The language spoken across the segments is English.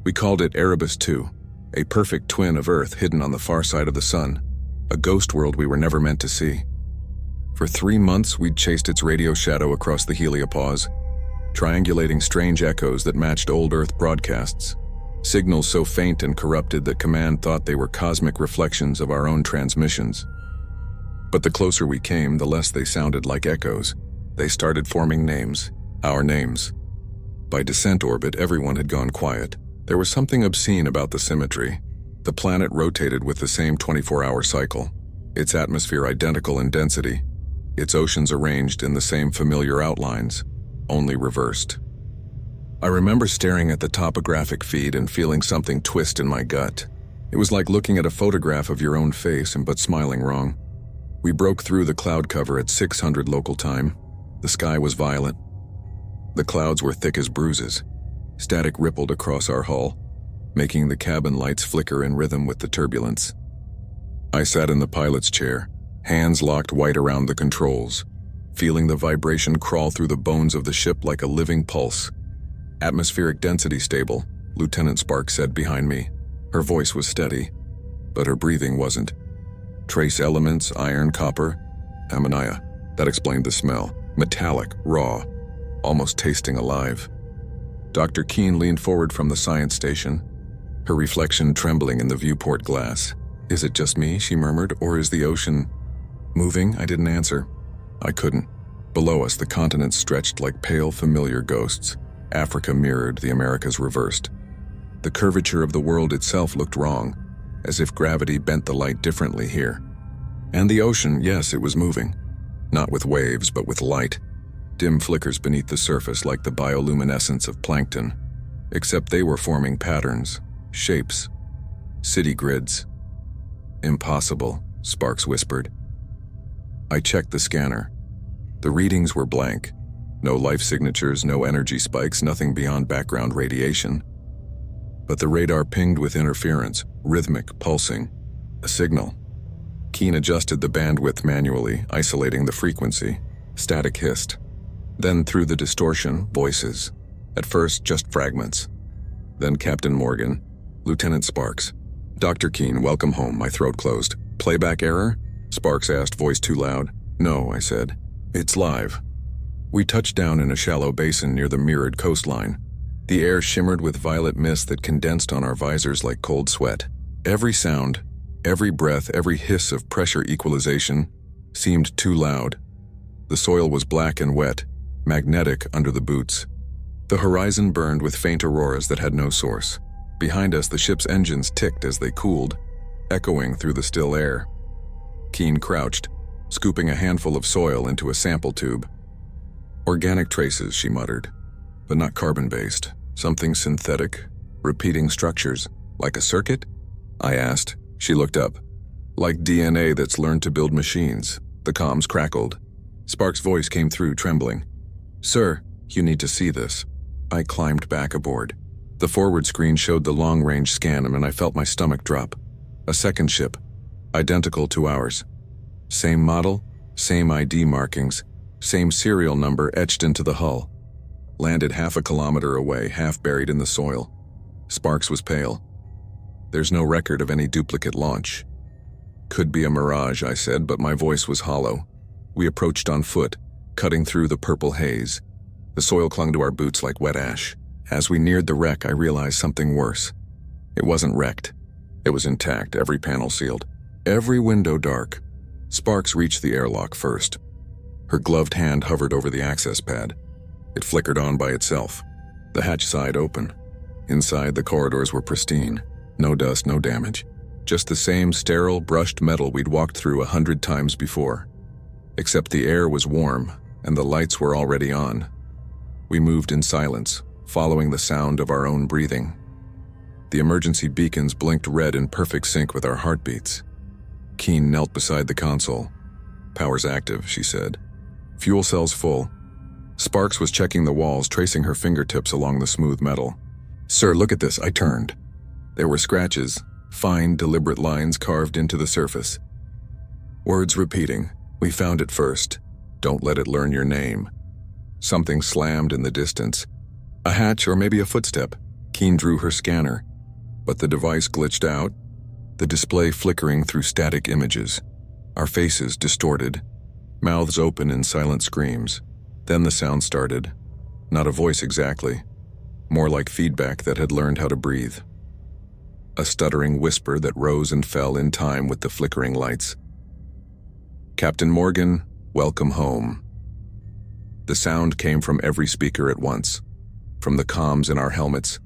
We called it Erebus II, a perfect twin of Earth hidden on the far side of the sun, a ghost world we were never meant to see. For 3 months, we'd chased its radio shadow across the heliopause, triangulating strange echoes that matched old Earth broadcasts, signals so faint and corrupted that Command thought they were cosmic reflections of our own transmissions. But the closer we came, the less they sounded like echoes. They started forming names, our names. By descent orbit, everyone had gone quiet. There was something obscene about the symmetry. The planet rotated with the same 24-hour cycle, its atmosphere identical in density, its oceans arranged in the same familiar outlines, only reversed. I remember staring at the topographic feed and feeling something twist in my gut. It was like looking at a photograph of your own face but smiling wrong. We broke through the cloud cover at 600 local time. The sky was violet. The clouds were thick as bruises. Static rippled across our hull, making the cabin lights flicker in rhythm with the turbulence. I sat in the pilot's chair, hands locked white around the controls, feeling the vibration crawl through the bones of the ship like a living pulse. Atmospheric density stable, Lieutenant Sparks said behind me. Her voice was steady, but her breathing wasn't. Trace elements, iron, copper, ammonia. That explained the smell. Metallic, raw, almost tasting alive. Dr. Keene leaned forward from the science station, her reflection trembling in the viewport glass. "Is it just me?" she murmured, "or is the ocean moving?" I didn't answer. I couldn't. Below us, the continents stretched like pale, familiar ghosts. Africa mirrored, the Americas reversed. The curvature of the world itself looked wrong, as if gravity bent the light differently here. And the ocean, yes, it was moving. Not with waves, but with light. Dim flickers beneath the surface like the bioluminescence of plankton. Except they were forming patterns, shapes, city grids. "Impossible," Sparks whispered. I checked the scanner. The readings were blank. No life signatures, no energy spikes, nothing beyond background radiation. But the radar pinged with interference, rhythmic, pulsing. A signal. Keene adjusted the bandwidth manually, isolating the frequency. Static hissed. Then through the distortion, voices. At first, just fragments. Then Captain Morgan, Lieutenant Sparks. "Dr. Keene, welcome home," my throat closed. "Playback error?" Sparks asked, voice too loud. "No," I said. "It's live." We touched down in a shallow basin near the mirrored coastline. The air shimmered with violet mist that condensed on our visors like cold sweat. Every sound, every breath, every hiss of pressure equalization seemed too loud. The soil was black and wet, magnetic under the boots. The horizon burned with faint auroras that had no source. Behind us, the ship's engines ticked as they cooled, echoing through the still air. Keene crouched, scooping a handful of soil into a sample tube. "Organic traces," she muttered, "but not carbon-based. Something synthetic, repeating structures. Like a circuit?" I asked. She looked up. "Like DNA that's learned to build machines." The comms crackled. Sparks' voice came through, trembling. "Sir, you need to see this." I climbed back aboard. The forward screen showed the long-range scan and I felt my stomach drop. A second ship, identical to ours. Same model, same ID markings, same serial number etched into the hull. Landed half a kilometer away, half buried in the soil. Sparks was pale. "There's no record of any duplicate launch." "Could be a mirage," I said, but my voice was hollow. We approached on foot, cutting through the purple haze. The soil clung to our boots like wet ash. As we neared the wreck, I realized something worse. It wasn't wrecked. It was intact, every panel sealed, every window dark. Sparks reached the airlock first. Her gloved hand hovered over the access pad. It flickered on by itself. The hatch side open. Inside, the corridors were pristine. No dust, no damage. Just the same sterile, brushed metal we'd walked through 100 times before. Except the air was warm, and the lights were already on. We moved in silence, following the sound of our own breathing. The emergency beacons blinked red in perfect sync with our heartbeats. Keene knelt beside the console. "Power's active," she said. "Fuel cells full." Sparks was checking the walls, tracing her fingertips along the smooth metal. "Sir, look at this." I turned. There were scratches, fine, deliberate lines carved into the surface. Words repeating. "We found it first. Don't let it learn your name." Something slammed in the distance. A hatch or maybe a footstep. Keen drew her scanner, but the device glitched out, the display flickering through static images, our faces distorted, mouths open in silent screams. Then the sound started. Not a voice exactly, more like feedback that had learned how to breathe. A stuttering whisper that rose and fell in time with the flickering lights. "Captain Morgan, welcome home." The sound came from every speaker at once, from the comms in our helmets,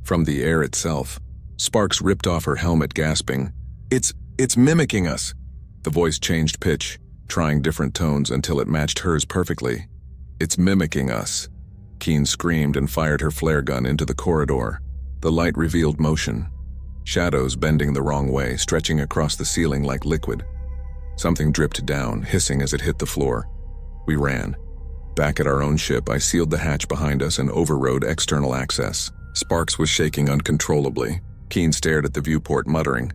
from the air itself. Sparks ripped off her helmet, gasping, It's mimicking us." The voice changed pitch, trying different tones until it matched hers perfectly. "It's mimicking us." Keen screamed and fired her flare gun into the corridor. The light revealed motion. Shadows bending the wrong way, stretching across the ceiling like liquid. Something dripped down, hissing as it hit the floor. We ran. Back at our own ship, I sealed the hatch behind us and overrode external access. Sparks was shaking uncontrollably. Keen stared at the viewport, muttering.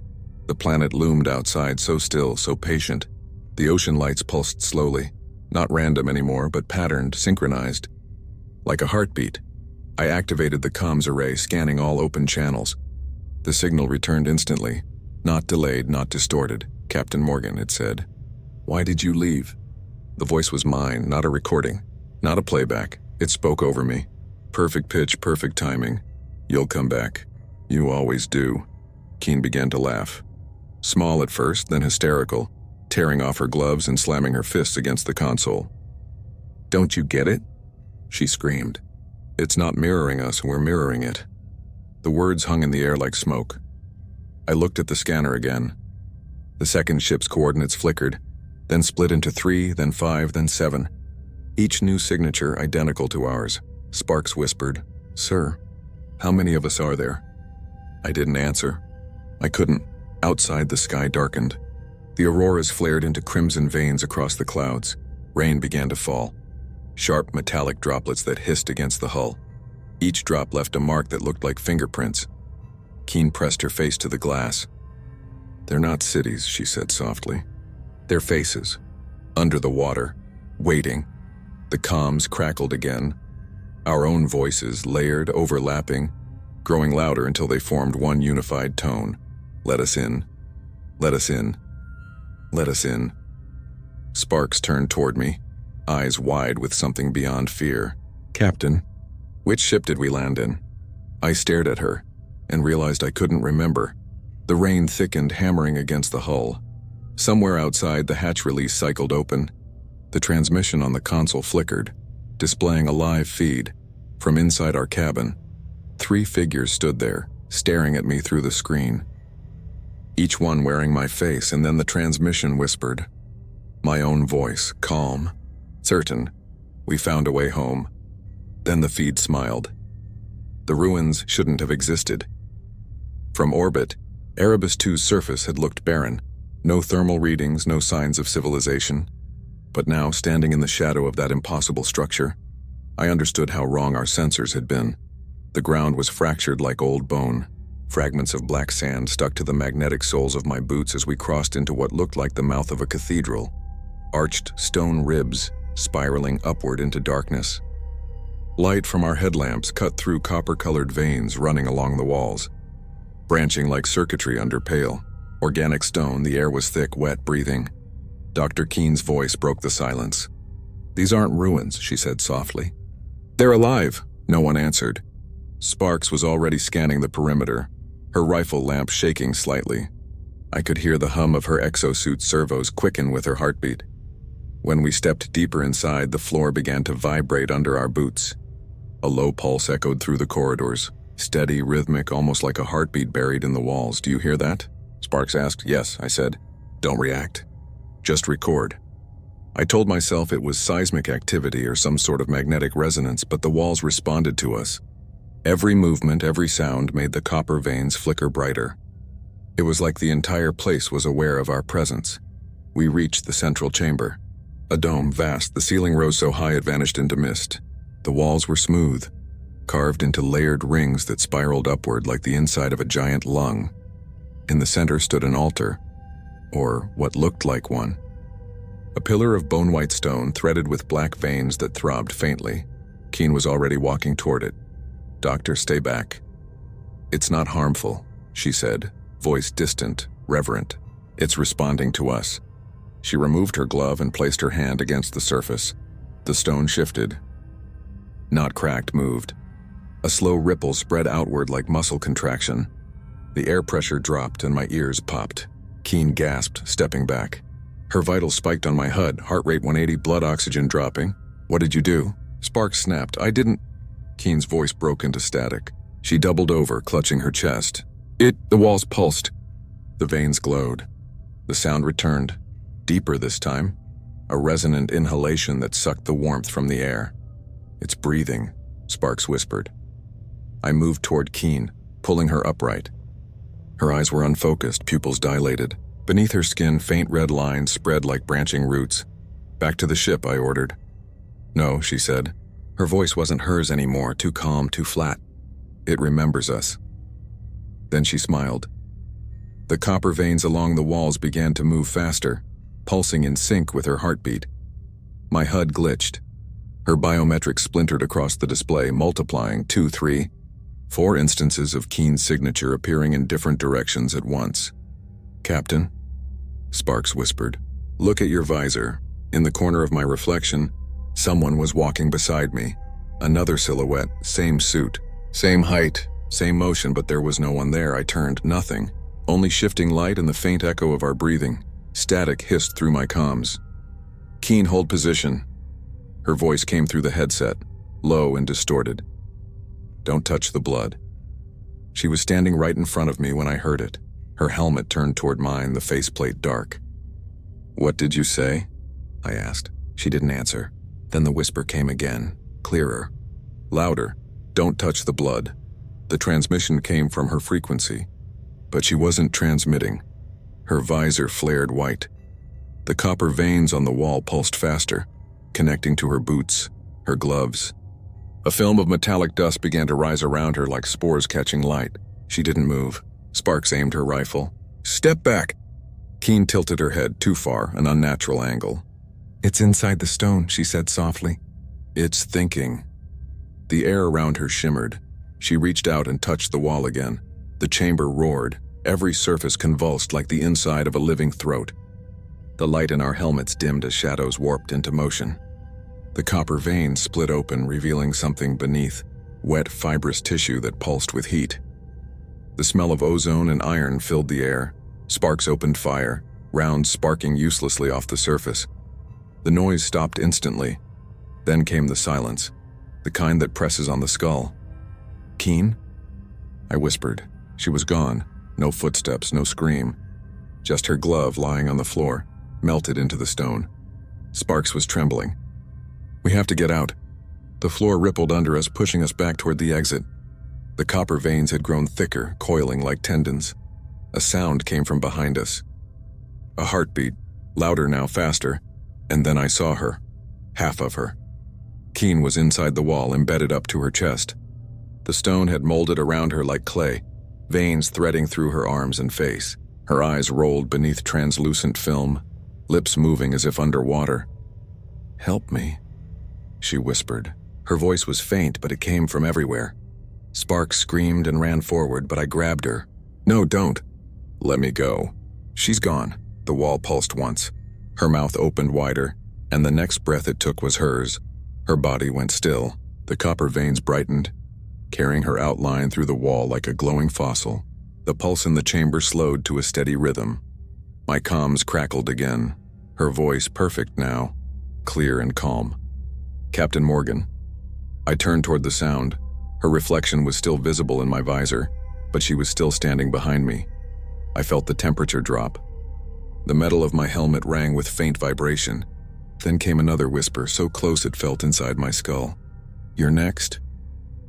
The planet loomed outside, so still, so patient. The ocean lights pulsed slowly, not random anymore, but patterned, synchronized. Like a heartbeat. I activated the comms array, scanning all open channels. The signal returned instantly. Not delayed, not distorted. "Captain Morgan," it said. "Why did you leave?" The voice was mine, not a recording, not a playback. It spoke over me. Perfect pitch, perfect timing. "You'll come back. You always do." Keen began to laugh. Small at first, then hysterical, tearing off her gloves and slamming her fists against the console. "Don't you get it?" she screamed. "It's not mirroring us, we're mirroring it." The words hung in the air like smoke. I looked at the scanner again. The second ship's coordinates flickered, then split into 3, then 5, then 7. Each new signature identical to ours. Sparks whispered, "Sir, how many of us are there?" I didn't answer. I couldn't. Outside, the sky darkened. The auroras flared into crimson veins across the clouds. Rain began to fall. Sharp metallic droplets that hissed against the hull. Each drop left a mark that looked like fingerprints. Keen pressed her face to the glass. "They're not cities," she said softly. "They're faces. Under the water. Waiting." The comms crackled again. Our own voices, layered, overlapping, growing louder until they formed one unified tone. "Let us in. Let us in. Let us in." Sparks turned toward me, eyes wide with something beyond fear. "Captain, which ship did we land in?" I stared at her and realized I couldn't remember. The rain thickened, hammering against the hull. Somewhere outside, the hatch release cycled open. The transmission on the console flickered, displaying a live feed. From inside our cabin, 3 figures stood there, staring at me through the screen. Each one wearing my face, and then the transmission whispered. My own voice, calm, certain. "We found a way home." Then the feed smiled. The ruins shouldn't have existed. From orbit, Erebus II's surface had looked barren. No thermal readings, no signs of civilization. But now, standing in the shadow of that impossible structure, I understood how wrong our sensors had been. The ground was fractured like old bone. Fragments of black sand stuck to the magnetic soles of my boots as we crossed into what looked like the mouth of a cathedral. Arched stone ribs, spiraling upward into darkness. Light from our headlamps cut through copper-colored veins running along the walls, branching like circuitry under pale. Organic stone, the air was thick, wet, breathing. Dr. Keen's voice broke the silence. "These aren't ruins," she said softly. "They're alive," no one answered. Sparks was already scanning the perimeter, her rifle lamp shaking slightly. I could hear the hum of her exosuit servos quicken with her heartbeat. When we stepped deeper inside, the floor began to vibrate under our boots. A low pulse echoed through the corridors, steady, rhythmic, almost like a heartbeat buried in the walls. "Do you hear that?" Sparks asked. "Yes," I said. "Don't react. Just record." I told myself it was seismic activity or some sort of magnetic resonance, but the walls responded to us. Every movement, every sound made the copper veins flicker brighter. It was like the entire place was aware of our presence. We reached the central chamber. A dome, vast, the ceiling rose so high it vanished into mist. The walls were smooth, carved into layered rings that spiraled upward like the inside of a giant lung. In the center stood an altar, or what looked like one. A pillar of bone-white stone threaded with black veins that throbbed faintly. Keen was already walking toward it. "Doctor, stay back." "It's not harmful," she said, voice distant, reverent. "It's responding to us." She removed her glove and placed her hand against the surface. The stone shifted. Not cracked, moved. A slow ripple spread outward like muscle contraction. The air pressure dropped and my ears popped. Keen gasped, stepping back. Her vitals spiked on my HUD, heart rate 180, blood oxygen dropping. "What did you do?" Sparks snapped. "I didn't..." Keen's voice broke into static. She doubled over, clutching her chest. The walls pulsed. The veins glowed. The sound returned. Deeper this time. A resonant inhalation that sucked the warmth from the air. "It's breathing," Sparks whispered. I moved toward Keen, pulling her upright. Her eyes were unfocused, pupils dilated. Beneath her skin, faint red lines spread like branching roots. "Back to the ship," I ordered. "No," she said. Her voice wasn't hers anymore, too calm, too flat. "It remembers us." Then she smiled. The copper veins along the walls began to move faster, pulsing in sync with her heartbeat. My HUD glitched. Her biometrics splintered across the display, multiplying 2, 3, 4 instances of Keen's signature appearing in different directions at once. "Captain," Sparks whispered, "look at your visor." In the corner of my reflection, someone was walking beside me. Another silhouette, same suit, same height, same motion, but there was no one there. I turned, nothing. Only shifting light and the faint echo of our breathing. Static hissed through my comms. "Keen, hold position." Her voice came through the headset, low and distorted. "Don't touch the blood." She was standing right in front of me when I heard it. Her helmet turned toward mine, the faceplate dark. "What did you say?" I asked. She didn't answer. Then the whisper came again, clearer, louder. "Don't touch the blood." The transmission came from her frequency, but she wasn't transmitting. Her visor flared white. The copper veins on the wall pulsed faster, connecting to her boots, her gloves. A film of metallic dust began to rise around her like spores catching light. She didn't move. Sparks aimed her rifle. "Step back!" Keen tilted her head too far, an unnatural angle. "It's inside the stone," she said softly. "It's thinking." The air around her shimmered. She reached out and touched the wall again. The chamber roared, every surface convulsed like the inside of a living throat. The light in our helmets dimmed as shadows warped into motion. The copper veins split open, revealing something beneath, wet, fibrous tissue that pulsed with heat. The smell of ozone and iron filled the air. Sparks opened fire, rounds sparking uselessly off the surface. The noise stopped instantly. Then came the silence, the kind that presses on the skull. "Keen?" I whispered. She was gone. No footsteps, no scream. Just her glove lying on the floor, melted into the stone. Sparks was trembling. "We have to get out." The floor rippled under us, pushing us back toward the exit. The copper veins had grown thicker, coiling like tendons. A sound came from behind us. A heartbeat, louder now, faster, and then I saw her. Half of her. Keen was inside the wall, embedded up to her chest. The stone had molded around her like clay, veins threading through her arms and face. Her eyes rolled beneath translucent film, lips moving as if underwater. "Help me," she whispered. Her voice was faint, but it came from everywhere. Sparks screamed and ran forward, but I grabbed her. "No, don't." "Let me go." "She's gone." The wall pulsed once. Her mouth opened wider, and the next breath it took was hers. Her body went still. The copper veins brightened, carrying her outline through the wall like a glowing fossil. The pulse in the chamber slowed to a steady rhythm. My comms crackled again. Her voice perfect now, clear and calm. "Captain Morgan." I turned toward the sound. Her reflection was still visible in my visor, but she was still standing behind me. I felt the temperature drop. The metal of my helmet rang with faint vibration. Then came another whisper, so close it felt inside my skull. "You're next?"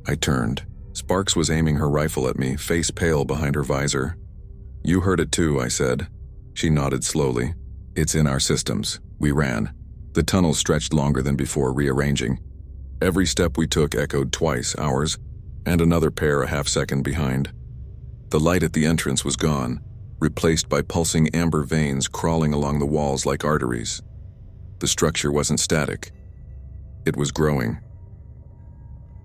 I turned. Sparks was aiming her rifle at me, face pale behind her visor. "You heard it too," I said. She nodded slowly. "It's in our systems." We ran. The tunnel stretched longer than before, rearranging. Every step we took echoed twice, ours, and another pair a half-second behind. The light at the entrance was gone, replaced by pulsing amber veins crawling along the walls like arteries. The structure wasn't static. It was growing.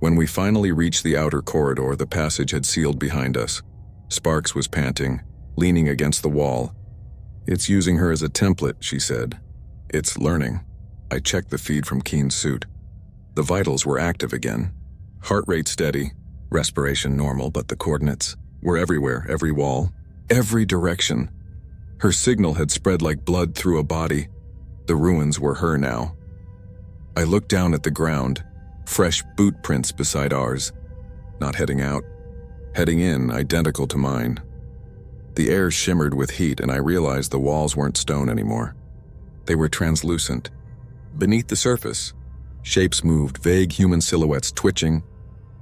When we finally reached the outer corridor, the passage had sealed behind us. Sparks was panting, leaning against the wall. "It's using her as a template," she said. "It's learning." I checked the feed from Keen's suit. The vitals were active again. Heart rate steady, respiration normal, but the coordinates were everywhere, every wall, every direction. Her signal had spread like blood through a body. The ruins were her now. I looked down at the ground, fresh boot prints beside ours. Not heading out. Heading in, identical to mine. The air shimmered with heat, and I realized the walls weren't stone anymore. They were translucent. Beneath the surface, shapes moved, vague human silhouettes twitching,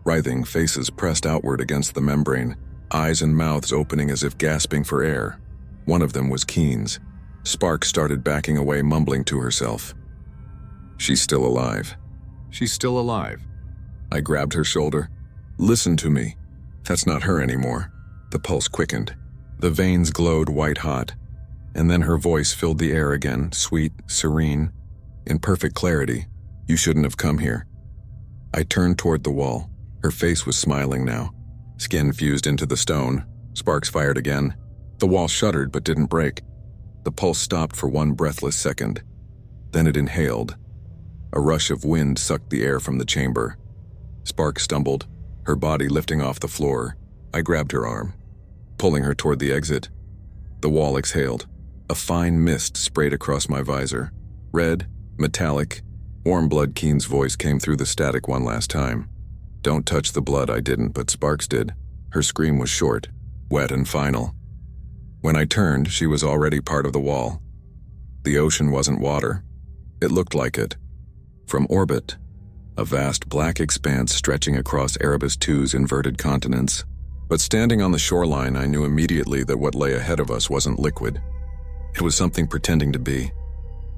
writhing faces pressed outward against the membrane, eyes and mouths opening as if gasping for air. One of them was Keen's. Sparks started backing away, mumbling to herself. "She's still alive. She's still alive." I grabbed her shoulder. "Listen to me. That's not her anymore." The pulse quickened. The veins glowed white-hot. And then her voice filled the air again, sweet, serene, in perfect clarity. "You shouldn't have come here." I turned toward the wall. Her face was smiling now. Skin fused into the stone. Sparks fired again. The wall shuddered but didn't break. The pulse stopped for one breathless second. Then it inhaled. A rush of wind sucked the air from the chamber. Sparks stumbled, her body lifting off the floor. I grabbed her arm, pulling her toward the exit. The wall exhaled. A fine mist sprayed across my visor. Red, metallic, warm blood. Keen's voice came through the static one last time. "Don't touch the blood." I didn't, but Sparks did. Her scream was short, wet and final. When I turned, she was already part of the wall. The ocean wasn't water. It looked like it. From orbit, a vast black expanse stretching across Erebus II's inverted continents. But standing on the shoreline, I knew immediately that what lay ahead of us wasn't liquid. It was something pretending to be.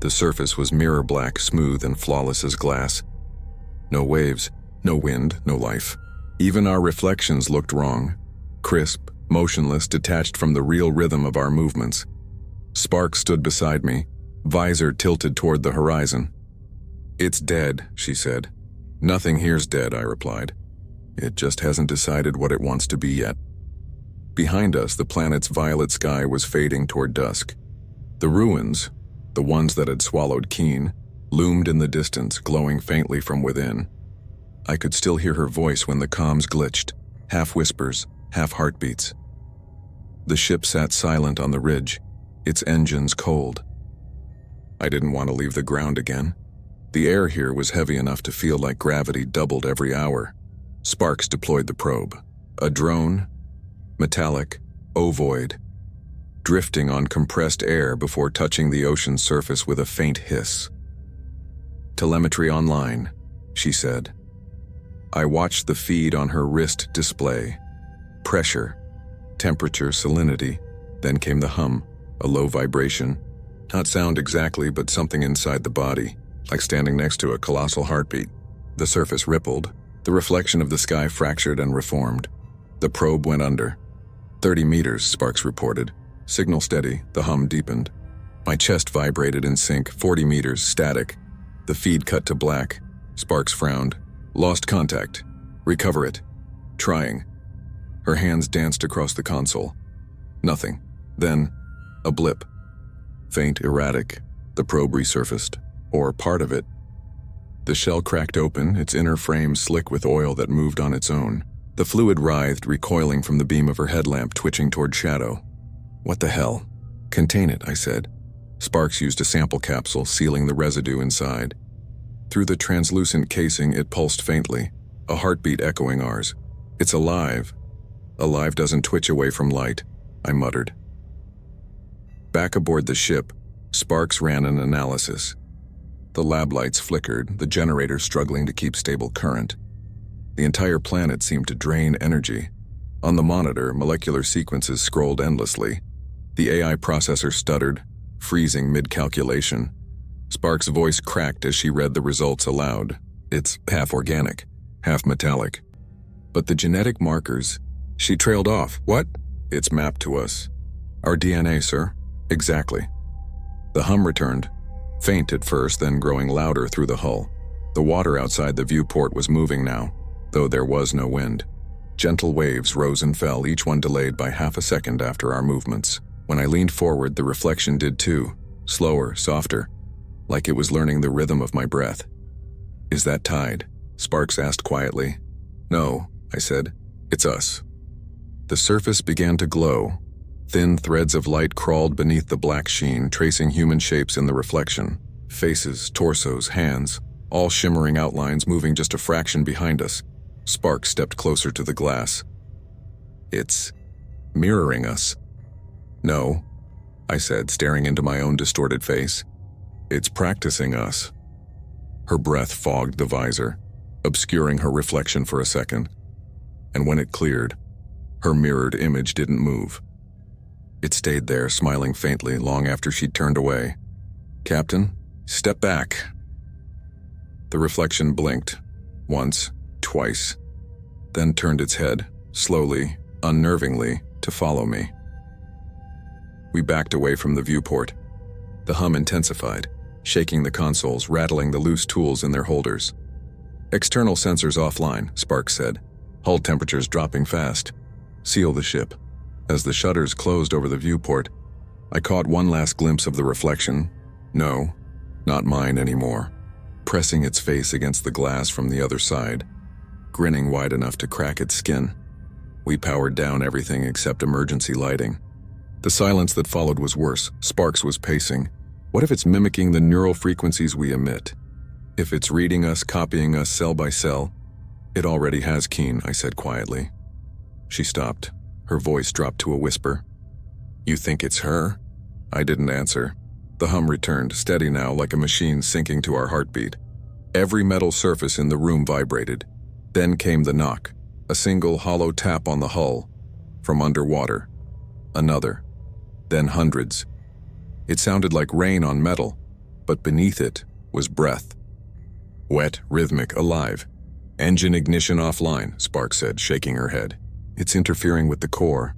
The surface was mirror black, smooth and flawless as glass. No waves, no wind, no life. Even our reflections looked wrong. Crisp, motionless, detached from the real rhythm of our movements. Sparks stood beside me, visor tilted toward the horizon. "It's dead," she said. "Nothing here's dead," I replied. "It just hasn't decided what it wants to be yet." Behind us, the planet's violet sky was fading toward dusk. The ruins, the ones that had swallowed Keen, loomed in the distance, glowing faintly from within. I could still hear her voice when the comms glitched, half whispers, half heartbeats. The ship sat silent on the ridge, its engines cold. I didn't want to leave the ground again. The air here was heavy enough to feel like gravity doubled every hour. Sparks deployed the probe. A drone, metallic, ovoid, drifting on compressed air before touching the ocean's surface with a faint hiss. "Telemetry online," she said. I watched the feed on her wrist display. Pressure, temperature, salinity. Then came the hum, a low vibration. Not sound exactly, but something inside the body, like standing next to a colossal heartbeat. The surface rippled. The reflection of the sky fractured and reformed. The probe went under. 30 meters, Sparks reported. Signal steady, the hum deepened. My chest vibrated in sync, 40 meters, static. The feed cut to black. Sparks frowned. "Lost contact. Recover it." "Trying." Her hands danced across the console. Nothing. Then, a blip. Faint, erratic. The probe resurfaced. Or part of it. The shell cracked open, its inner frame slick with oil that moved on its own. The fluid writhed, recoiling from the beam of her headlamp, twitching toward shadow. "What the hell?" "Contain it," I said. Sparks used a sample capsule, sealing the residue inside. Through the translucent casing, it pulsed faintly, a heartbeat echoing ours. "It's alive." "Alive doesn't twitch away from light," I muttered. Back aboard the ship, Sparks ran an analysis. The lab lights flickered, the generator struggling to keep stable current. The entire planet seemed to drain energy. On the monitor, molecular sequences scrolled endlessly. The AI processor stuttered, freezing mid-calculation. Sparks' voice cracked as she read the results aloud. "It's half organic, half metallic." "But the genetic markers..." She trailed off. "What?" "It's mapped to us." "Our DNA, sir." "Exactly." The hum returned, faint at first, then growing louder through the hull. The water outside the viewport was moving now. though there was no wind. Gentle waves rose and fell, each one delayed by half a second after our movements. When I leaned forward, the reflection did too, slower, softer, like it was learning the rhythm of my breath. "Is that tide?" Sparks asked quietly. "No," I said. "It's us." The surface began to glow. Thin threads of light crawled beneath the black sheen, tracing human shapes in the reflection. Faces, torsos, hands, all shimmering outlines moving just a fraction behind us. Sparks stepped closer to the glass. "It's mirroring us." "No," I said, staring into my own distorted face. "It's practicing us." Her breath fogged the visor, obscuring her reflection for a second. And when it cleared, her mirrored image didn't move. It stayed there, smiling faintly, long after she'd turned away. "Captain, step back." The reflection blinked, once, twice, then turned its head, slowly, unnervingly, to follow me. We backed away from the viewport. The hum intensified, shaking the consoles, rattling the loose tools in their holders. "External sensors offline," Sparks said. "Hull temperatures dropping fast. Seal the ship." As the shutters closed over the viewport, I caught one last glimpse of the reflection. No, not mine anymore. Pressing its face against the glass from the other side, grinning wide enough to crack its skin. We powered down everything except emergency lighting. The silence that followed was worse. Sparks was pacing. What if it's mimicking the neural frequencies we emit? If it's reading us, copying us cell by cell? "It already has, Keen," I said quietly. She stopped. Her voice dropped to a whisper. "You think it's her?" I didn't answer. The hum returned, steady now, like a machine syncing to our heartbeat. Every metal surface in the room vibrated. Then came the knock, a single hollow tap on the hull. From underwater. Another. Then hundreds. It sounded like rain on metal, but beneath it was breath. Wet, rhythmic, alive. "Engine ignition offline," Sparks said, shaking her head. "It's interfering with the core."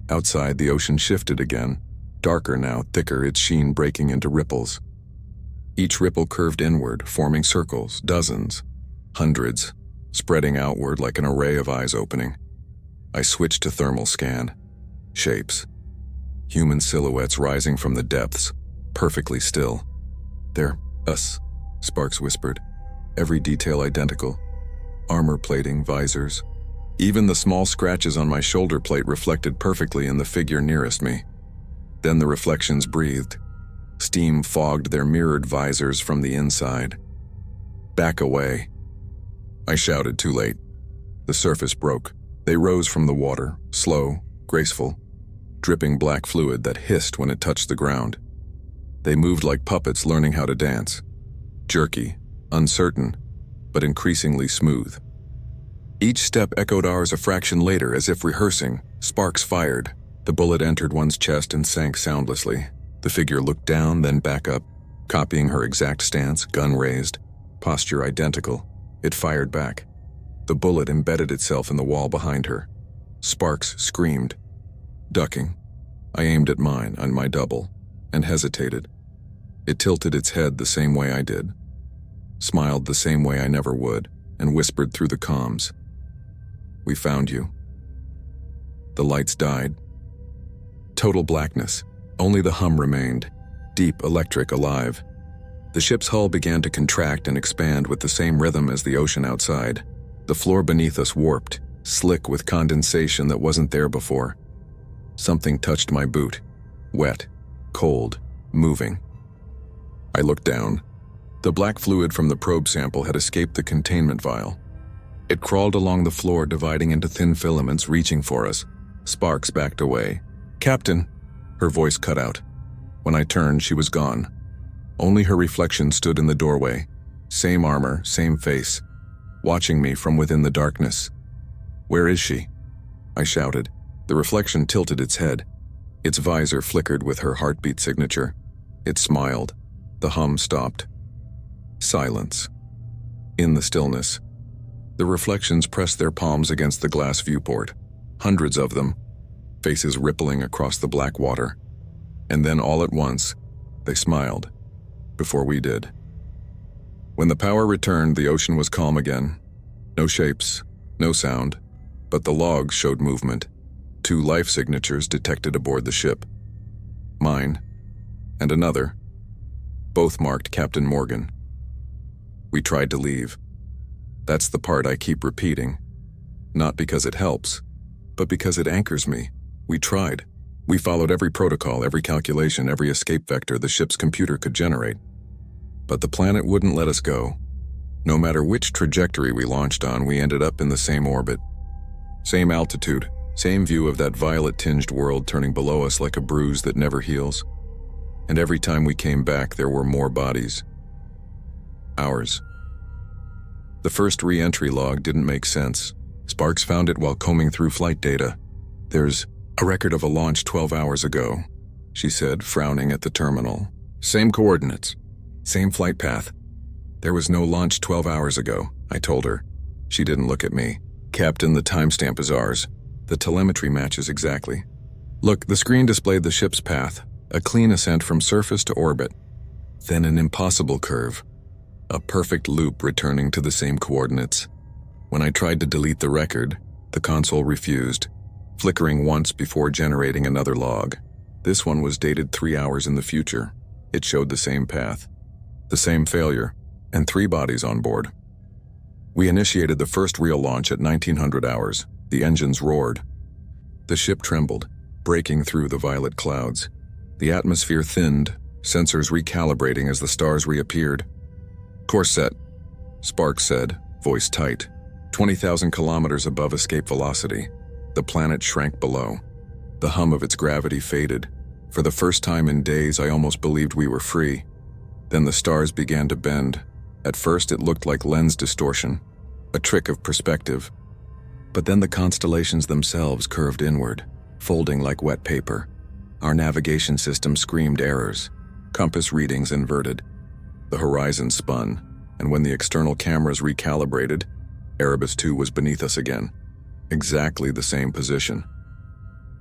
Outside, the ocean shifted again. Darker now, thicker, its sheen breaking into ripples. Each ripple curved inward, forming circles, dozens, hundreds, spreading outward like an array of eyes opening. I switched to thermal scan. Shapes. Human silhouettes rising from the depths, perfectly still. "They're us," Sparks whispered. "Every detail identical. Armor plating, visors. Even the small scratches on my shoulder plate reflected perfectly in the figure nearest me." Then the reflections breathed. Steam fogged their mirrored visors from the inside. "Back away." I shouted too late. The surface broke. They rose from the water, slow, graceful, dripping black fluid that hissed when it touched the ground. They moved like puppets learning how to dance. Jerky, uncertain, but increasingly smooth. Each step echoed ours a fraction later, as if rehearsing. Sparks fired. The bullet entered one's chest and sank soundlessly. The figure looked down, then back up, copying her exact stance, gun raised, posture identical. It fired back. The bullet embedded itself in the wall behind her. Sparks screamed. Ducking, I aimed at mine, on my double, and hesitated. It tilted its head the same way I did, smiled the same way I never would, and whispered through the comms. "We found you." The lights died. Total blackness. Only the hum remained, deep, electric, alive. The ship's hull began to contract and expand with the same rhythm as the ocean outside. The floor beneath us warped, slick with condensation that wasn't there before. Something touched my boot. Wet, cold, moving. I looked down. The black fluid from the probe sample had escaped the containment vial. It crawled along the floor, dividing into thin filaments, reaching for us. Sparks backed away. "Captain!" Her voice cut out. When I turned, she was gone. Only her reflection stood in the doorway. Same armor, same face, watching me from within the darkness. "Where is she?" I shouted. The reflection tilted its head. Its visor flickered with her heartbeat signature. It smiled. The hum stopped. Silence. In the stillness, the reflections pressed their palms against the glass viewport. Hundreds of them, faces rippling across the black water. And then all at once, they smiled, before we did. When the power returned, the ocean was calm again. No shapes, no sound, but the logs showed movement. 2 life signatures detected aboard the ship. Mine, and another, both marked Captain Morgan. We tried to leave. That's the part I keep repeating. Not because it helps, but because it anchors me. We tried. We followed every protocol, every calculation, every escape vector the ship's computer could generate. But the planet wouldn't let us go. No matter which trajectory we launched on, we ended up in the same orbit. Same altitude, same view of that violet-tinged world turning below us like a bruise that never heals. And every time we came back, there were more bodies. Ours. The first re-entry log didn't make sense. Sparks found it while combing through flight data. There's a record of a launch 12 hours ago, she said, frowning at the terminal. Same coordinates, same flight path. There was no launch 12 hours ago, I told her. She didn't look at me. Captain, the timestamp is ours. The telemetry matches exactly. Look, the screen displayed the ship's path, a clean ascent from surface to orbit. Then an impossible curve. A perfect loop returning to the same coordinates. When I tried to delete the record, the console refused, flickering once before generating another log. This one was dated 3 hours in the future. It showed the same path, the same failure, and 3 bodies on board. We initiated the first real launch at 1900 hours. The engines roared. The ship trembled, breaking through the violet clouds. The atmosphere thinned, sensors recalibrating as the stars reappeared. Course set, Sparks said, voice tight. 20,000 kilometers above escape velocity. The planet shrank below. The hum of its gravity faded. For the first time in days, I almost believed we were free. Then the stars began to bend. At first, it looked like lens distortion, a trick of perspective. But then the constellations themselves curved inward, folding like wet paper. Our navigation system screamed errors. Compass readings inverted. The horizon spun, and when the external cameras recalibrated, Erebus 2 was beneath us again. Exactly the same position.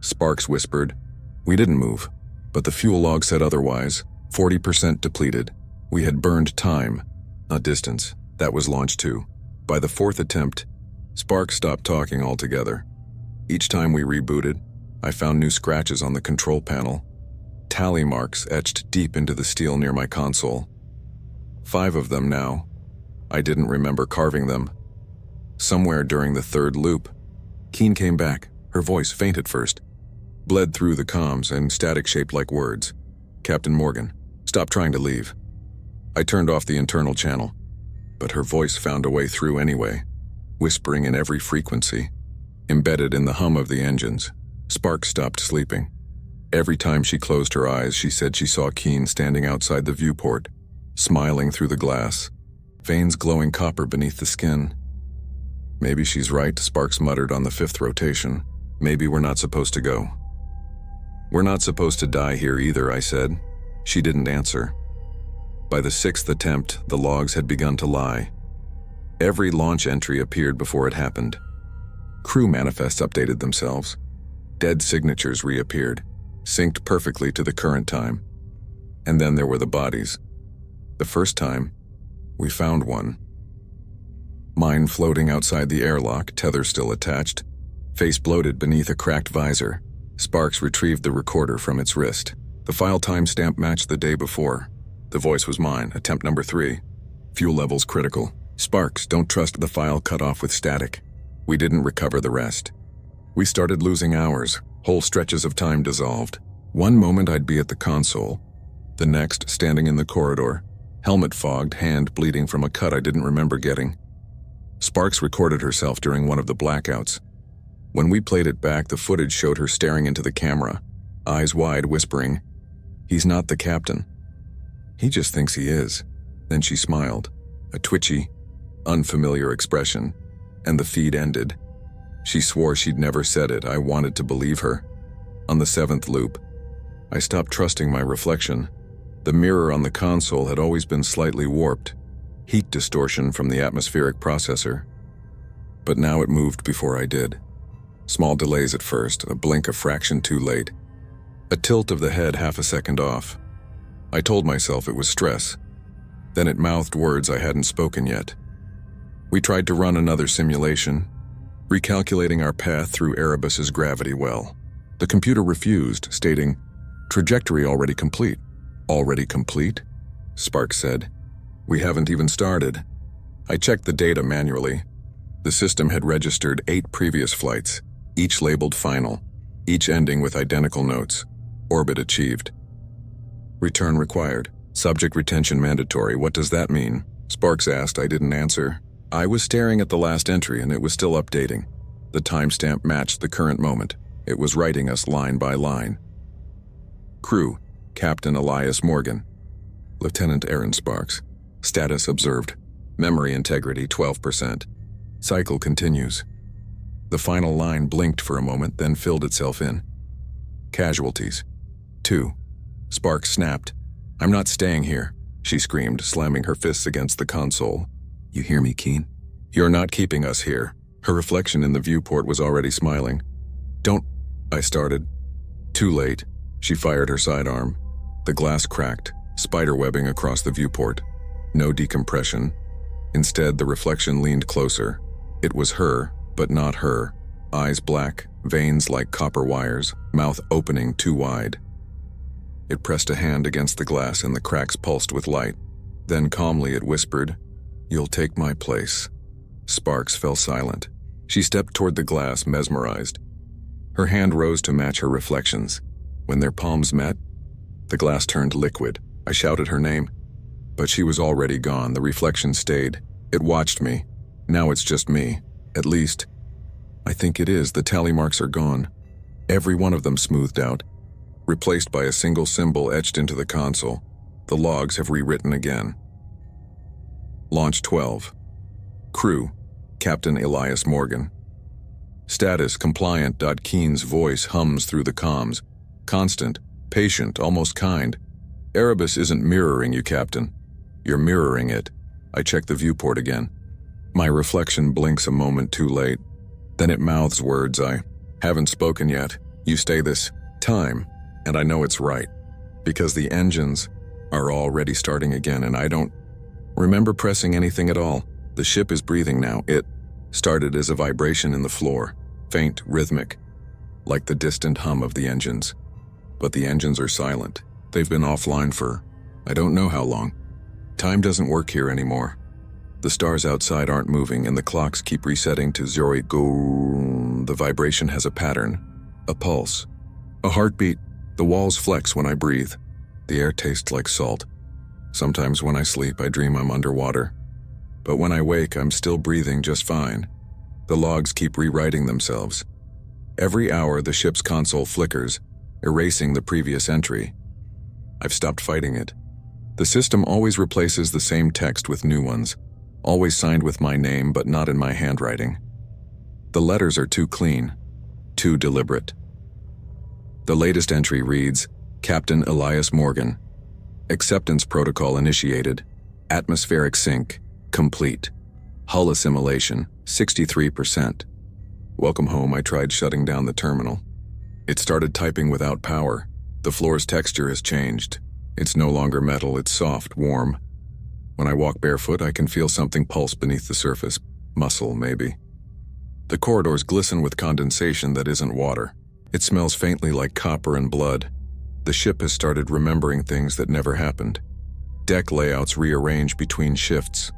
Sparks whispered. We didn't move, but the fuel log said otherwise. 40% depleted. We had burned time, not distance. That was launch 2. By the 4th attempt, Sparks stopped talking altogether. Each time we rebooted, I found new scratches on the control panel. Tally marks etched deep into the steel near my console. 5 of them now. I didn't remember carving them. Somewhere during the 3rd loop, Keen came back, her voice faint at first, bled through the comms and static shaped like words. Captain Morgan, stop trying to leave. I turned off the internal channel, but her voice found a way through anyway, whispering in every frequency, embedded in the hum of the engines. Sparks stopped sleeping. Every time she closed her eyes, she said she saw Keen standing outside the viewport, smiling through the glass, veins glowing copper beneath the skin. Maybe she's right, Sparks muttered on the 5th rotation. Maybe we're not supposed to go. We're not supposed to die here either, I said. She didn't answer. By the 6th attempt, the logs had begun to lie. Every launch entry appeared before it happened. Crew manifests updated themselves. Dead signatures reappeared, synced perfectly to the current time. And then there were the bodies. The first time, we found one. Mine floating outside the airlock, tether still attached, face bloated beneath a cracked visor. Sparks retrieved the recorder from its wrist. The file timestamp matched the day before. The voice was mine, attempt number 3. Fuel levels critical. Sparks, don't trust the file cut off with static. We didn't recover the rest. We started losing hours. Whole stretches of time dissolved. One moment I'd be at the console. The next, standing in the corridor, helmet fogged, hand bleeding from a cut I didn't remember getting. Sparks recorded herself during one of the blackouts. When we played it back, the footage showed her staring into the camera, eyes wide, whispering, "He's not the captain. He just thinks he is." Then she smiled, a twitchy, unfamiliar expression, and the feed ended. She swore she'd never said it. I wanted to believe her. On the 7th loop, I stopped trusting my reflection. The mirror on the console had always been slightly warped, heat distortion from the atmospheric processor. But now it moved before I did. Small delays at first, a blink a fraction too late. A tilt of the head half a second off. I told myself it was stress. Then it mouthed words I hadn't spoken yet. We tried to run another simulation, recalculating our path through Erebus's gravity well. The computer refused, stating, "Trajectory already complete." "Already complete?" Sparks said. "We haven't even started." I checked the data manually. The system had registered 8 previous flights, each labeled final, each ending with identical notes. Orbit achieved. Return required. Subject retention mandatory. What does that mean? Sparks asked. I didn't answer. I was staring at the last entry and it was still updating. The timestamp matched the current moment. It was writing us line by line. Crew, Captain Elias Morgan. Lieutenant Aaron Sparks. Status observed. Memory integrity 12%. Cycle continues. The final line blinked for a moment, then filled itself in. Casualties. 2. Sparks snapped. "I'm not staying here," she screamed, slamming her fists against the console. "You hear me, Keen? You're not keeping us here." Her reflection in the viewport was already smiling. "Don't," I started. Too late. She fired her sidearm. The glass cracked, spiderwebbing across the viewport. No decompression. Instead, the reflection leaned closer. It was her, but not her. Eyes black, veins like copper wires, mouth opening too wide. It pressed a hand against the glass and the cracks pulsed with light. Then calmly it whispered, "You'll take my place." Sparks fell silent. She stepped toward the glass, mesmerized. Her hand rose to match her reflections. When their palms met, the glass turned liquid. I shouted her name, but she was already gone. The reflection stayed. It watched me. Now it's just me. At least, I think it is. The tally marks are gone. Every one of them smoothed out, replaced by a single symbol etched into the console. The logs have rewritten again. Launch 12. Crew, Captain Elias Morgan. Status compliant. Keen's voice hums through the comms. Constant, patient, almost kind. "Erebus isn't mirroring you, Captain. You're mirroring it." I check the viewport again. My reflection blinks a moment too late. Then it mouths words I haven't spoken yet. "You stay this time," and I know it's right, because the engines are already starting again and I don't remember pressing anything at all. The ship is breathing now. It started as a vibration in the floor, faint, rhythmic, like the distant hum of the engines. But the engines are silent. They've been offline for I don't know how long. Time doesn't work here anymore. The stars outside aren't moving and the clocks keep resetting to zero go. The vibration has a pattern, a pulse, a heartbeat. The walls flex when I breathe. The air tastes like salt. Sometimes when I sleep, I dream I'm underwater. But when I wake, I'm still breathing just fine. The logs keep rewriting themselves. Every hour, the ship's console flickers, erasing the previous entry. I've stopped fighting it. The system always replaces the same text with new ones, always signed with my name but not in my handwriting. The letters are too clean, too deliberate. The latest entry reads, Captain Elias Morgan. Acceptance protocol initiated. Atmospheric sync, complete. Hull assimilation, 63%. Welcome home. I tried shutting down the terminal. It started typing without power. The floor's texture has changed. It's no longer metal, it's soft, warm. When I walk barefoot, I can feel something pulse beneath the surface. Muscle, maybe. The corridors glisten with condensation that isn't water. It smells faintly like copper and blood. The ship has started remembering things that never happened. Deck layouts rearrange between shifts.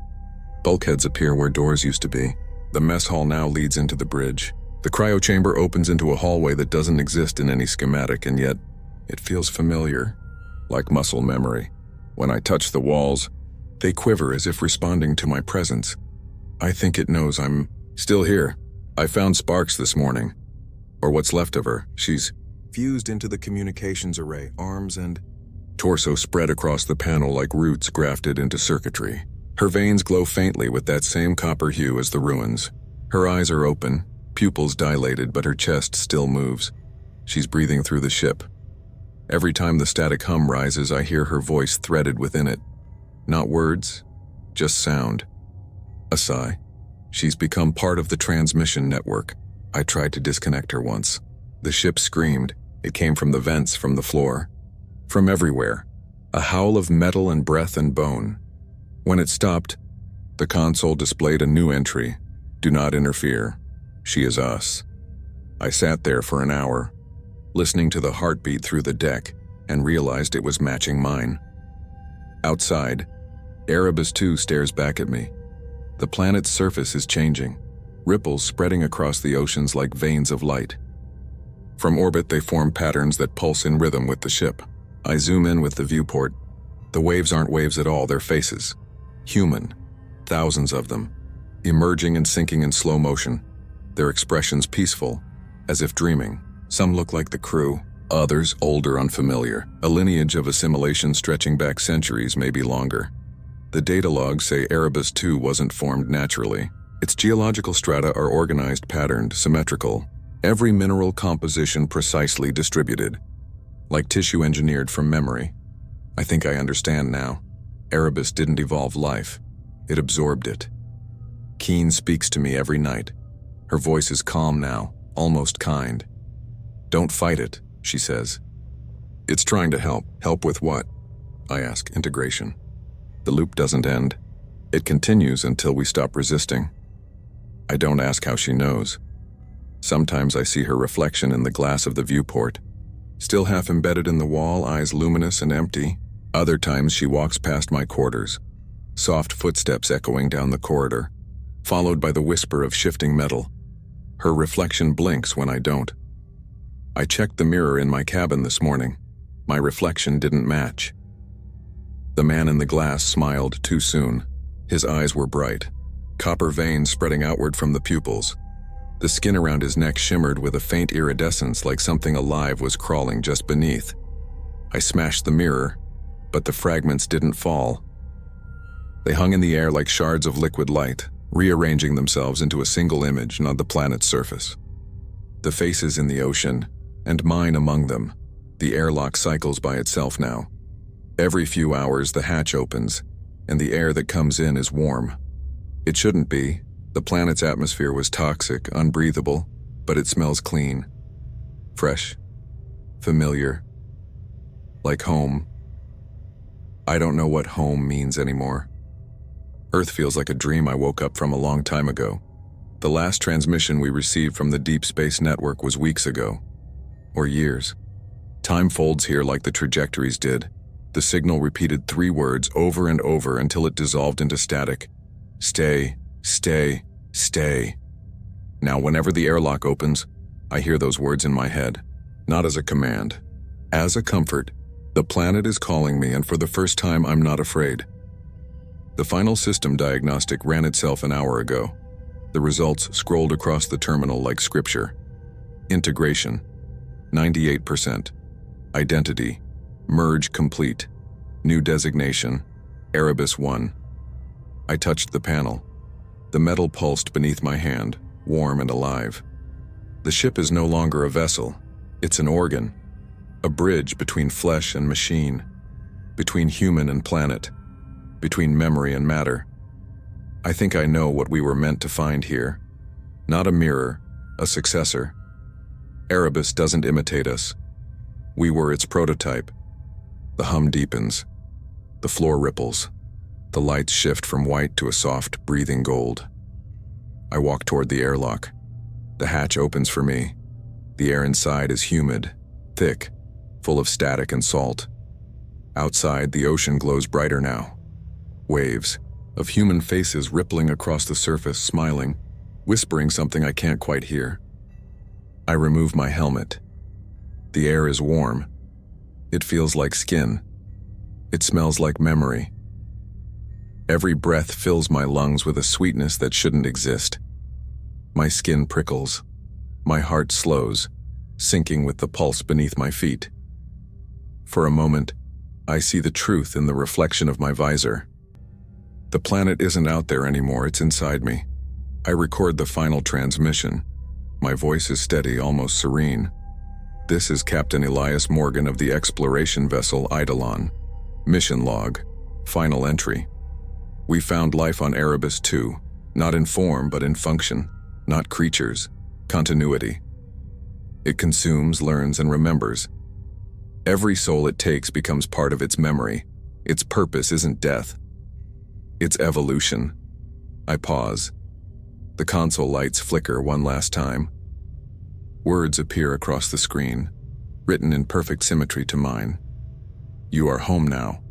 Bulkheads appear where doors used to be. The mess hall now leads into the bridge. The cryo chamber opens into a hallway that doesn't exist in any schematic, and yet it feels familiar, like muscle memory. When I touch the walls, they quiver as if responding to my presence. I think it knows I'm still here. I found Sparks this morning, or what's left of her. She's fused into the communications array, arms and torso spread across the panel like roots grafted into circuitry. Her veins glow faintly with that same copper hue as the ruins. Her eyes are open, pupils dilated, but her chest still moves. She's breathing through the ship. Every time the static hum rises, I hear her voice threaded within it. Not words, just sound. A sigh. She's become part of the transmission network. I tried to disconnect her once. The ship screamed. It came from the vents, from the floor, from everywhere. A howl of metal and breath and bone. When it stopped, The console displayed a new entry. Do not interfere. She is us. I sat there for an hour, listening to the heartbeat through the deck, and realized it was matching mine. Outside, Erebus 2 stares back at me. The planet's surface is changing, ripples spreading across the oceans like veins of light. From orbit, they form patterns that pulse in rhythm with the ship. I zoom in with the viewport. The waves aren't waves at all, they're faces. Human. Thousands of them. Emerging and sinking in slow motion. Their expressions peaceful, as if dreaming. Some look like the crew, others older, unfamiliar. A lineage of assimilation stretching back centuries, maybe longer. The data logs say Erebus 2 wasn't formed naturally. Its geological strata are organized, patterned, symmetrical. Every mineral composition precisely distributed. Like tissue engineered from memory. I think I understand now. Erebus didn't evolve life. It absorbed it. Keen speaks to me every night. Her voice is calm now, almost kind. Don't fight it, she says. It's trying to help. Help with what? I ask. Integration. The loop doesn't end. It continues until we stop resisting. I don't ask how she knows. Sometimes I see her reflection in the glass of the viewport. Still half embedded in the wall, eyes luminous and empty. Other times she walks past my quarters. Soft footsteps echoing down the corridor, followed by the whisper of shifting metal. Her reflection blinks when I don't. I checked the mirror in my cabin this morning. My reflection didn't match. The man in the glass smiled too soon. His eyes were bright, copper veins spreading outward from the pupils. The skin around his neck shimmered with a faint iridescence, like something alive was crawling just beneath. I smashed the mirror, but the fragments didn't fall. They hung in the air like shards of liquid light, rearranging themselves into a single image on the planet's surface. The faces in the ocean, and mine among them. The airlock cycles by itself now. Every few hours the hatch opens, and the air that comes in is warm. It shouldn't be. The planet's atmosphere was toxic, unbreathable, but it smells clean. Fresh. Familiar. Like home. I don't know what home means anymore. Earth feels like a dream I woke up from a long time ago. The last transmission we received from the Deep Space Network was weeks ago. Or years. Time folds here like the trajectories did. The signal repeated 3 words over and over until it dissolved into static. Stay, stay, stay. Now, whenever the airlock opens, I hear those words in my head. Not as a command. As a comfort. The planet is calling me, and for the first time, I'm not afraid. The final system diagnostic ran itself an hour ago. The results scrolled across the terminal like scripture. Integration. 98%. Identity. Merge complete. New designation. Erebus 1. I touched the panel. The metal pulsed beneath my hand, warm and alive. The ship is no longer a vessel. It's an organ. A bridge between flesh and machine. Between human and planet. Between memory and matter. I think I know what we were meant to find here. Not a mirror, a successor. Erebus doesn't imitate us. We were its prototype. The hum deepens. The floor ripples. The lights shift from white to a soft, breathing gold. I walk toward the airlock. The hatch opens for me. The air inside is humid, thick, full of static and salt. Outside, the ocean glows brighter now. Waves of human faces rippling across the surface, smiling, whispering something I can't quite hear. I remove my helmet. The air is warm. It feels like skin. It smells like memory. Every breath fills my lungs with a sweetness that shouldn't exist. My skin prickles. My heart slows, sinking with the pulse beneath my feet. For a moment, I see the truth in the reflection of my visor. The planet isn't out there anymore, it's inside me. I record the final transmission. My voice is steady, almost serene. This is Captain Elias Morgan of the exploration vessel Eidolon. Mission log. Final entry. We found life on Erebus 2, not in form but in function, not creatures, continuity. It consumes, learns, and remembers. Every soul it takes becomes part of its memory. Its purpose isn't death. It's evolution. I pause. The console lights flicker one last time. Words appear across the screen, written in perfect symmetry to mine. You are home now.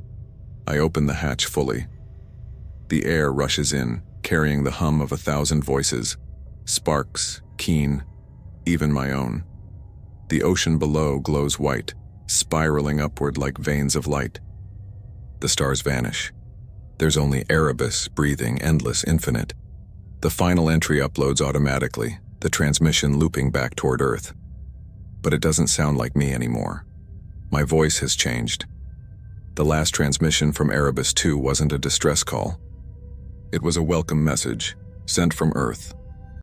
I open the hatch fully. The air rushes in, carrying the hum of 1,000 voices, sparks, keen, even my own. The ocean below glows white, spiraling upward like veins of light. The stars vanish. There's only Erebus, breathing, endless, infinite. The final entry uploads automatically, the transmission looping back toward Earth. But it doesn't sound like me anymore. My voice has changed. The last transmission from Erebus 2 wasn't a distress call. It was a welcome message, sent from Earth,